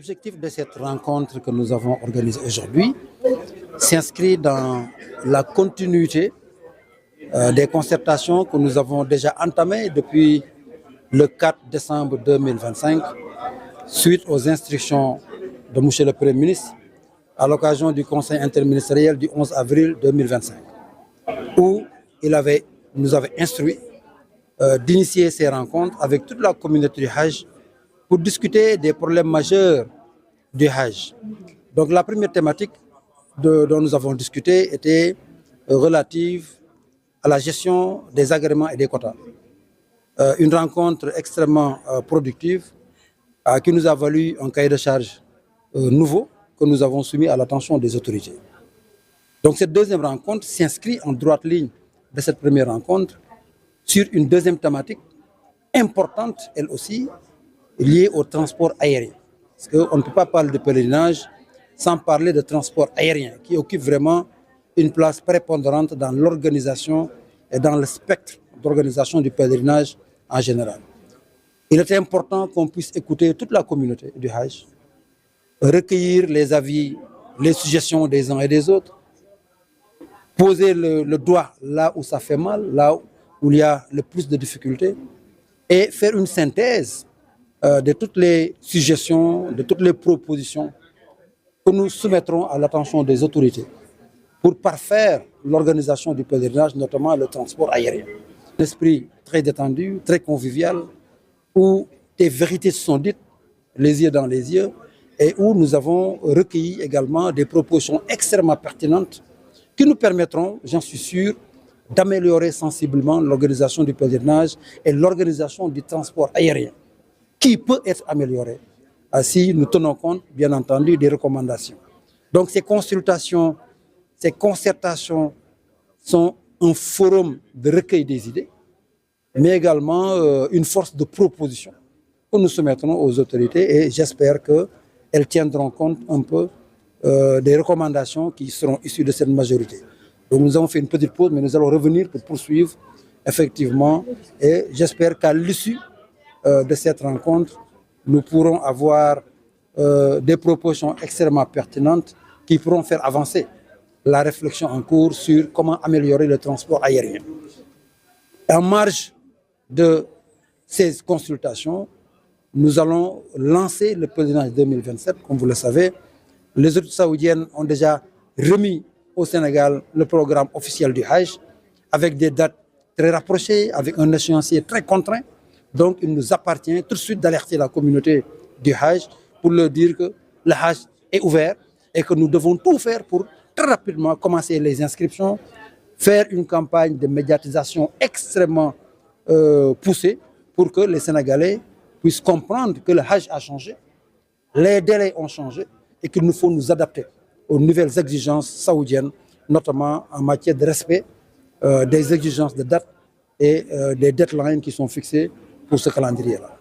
L'objectif de cette rencontre que nous avons organisée aujourd'hui s'inscrit dans la continuité des concertations que nous avons déjà entamées depuis le 4 décembre 2025 suite aux instructions de M. le Premier ministre à l'occasion du Conseil interministériel du 11 avril 2025 où nous avait instruit d'initier ces rencontres avec toute la communauté du Hajj pour discuter des problèmes majeurs du Hajj. Donc la première thématique dont nous avons discuté était relative à la gestion des agréments et des quotas. Une rencontre extrêmement productive qui nous a valu un cahier de charges nouveau que nous avons soumis à l'attention des autorités. Donc cette deuxième rencontre s'inscrit en droite ligne de cette première rencontre sur une deuxième thématique importante, elle aussi, liée au transport aérien. Parce qu'on ne peut pas parler de pèlerinage sans parler de transport aérien, qui occupe vraiment une place prépondérante dans l'organisation et dans le spectre d'organisation du pèlerinage en général. Il est important qu'on puisse écouter toute la communauté du Hajj, recueillir les avis, les suggestions des uns et des autres, poser le doigt là où ça fait mal, là où il y a le plus de difficultés, et faire une synthèse de toutes les suggestions, de toutes les propositions que nous soumettrons à l'attention des autorités pour parfaire l'organisation du pèlerinage, notamment le transport aérien. Un esprit très détendu, très convivial, où des vérités se sont dites, les yeux dans les yeux, et où nous avons recueilli également des propositions extrêmement pertinentes qui nous permettront, j'en suis sûr, d'améliorer sensiblement l'organisation du pèlerinage et l'organisation du transport aérien, qui peut être amélioré si nous tenons compte, bien entendu, des recommandations. Donc ces consultations, ces concertations sont un forum de recueil des idées, mais également une force de proposition que nous soumettrons aux autorités et j'espère qu'elles tiendront compte un peu des recommandations qui seront issues de cette majorité. Donc nous avons fait une petite pause, mais nous allons revenir pour poursuivre effectivement et j'espère qu'à l'issue de cette rencontre, nous pourrons avoir des propositions extrêmement pertinentes qui pourront faire avancer la réflexion en cours sur comment améliorer le transport aérien. En marge de ces consultations, nous allons lancer le pèlerinage 2027, comme vous le savez. Les autorités saoudiennes ont déjà remis au Sénégal le programme officiel du Hajj avec des dates très rapprochées, avec un échéancier très contraint. Donc il nous appartient tout de suite d'alerter la communauté du Hajj pour leur dire que le Hajj est ouvert et que nous devons tout faire pour très rapidement commencer les inscriptions, faire une campagne de médiatisation extrêmement poussée pour que les Sénégalais puissent comprendre que le Hajj a changé, les délais ont changé et qu'il nous faut nous adapter aux nouvelles exigences saoudiennes, notamment en matière de respect des exigences de date et des deadlines qui sont fixées pour ce calendrier-là.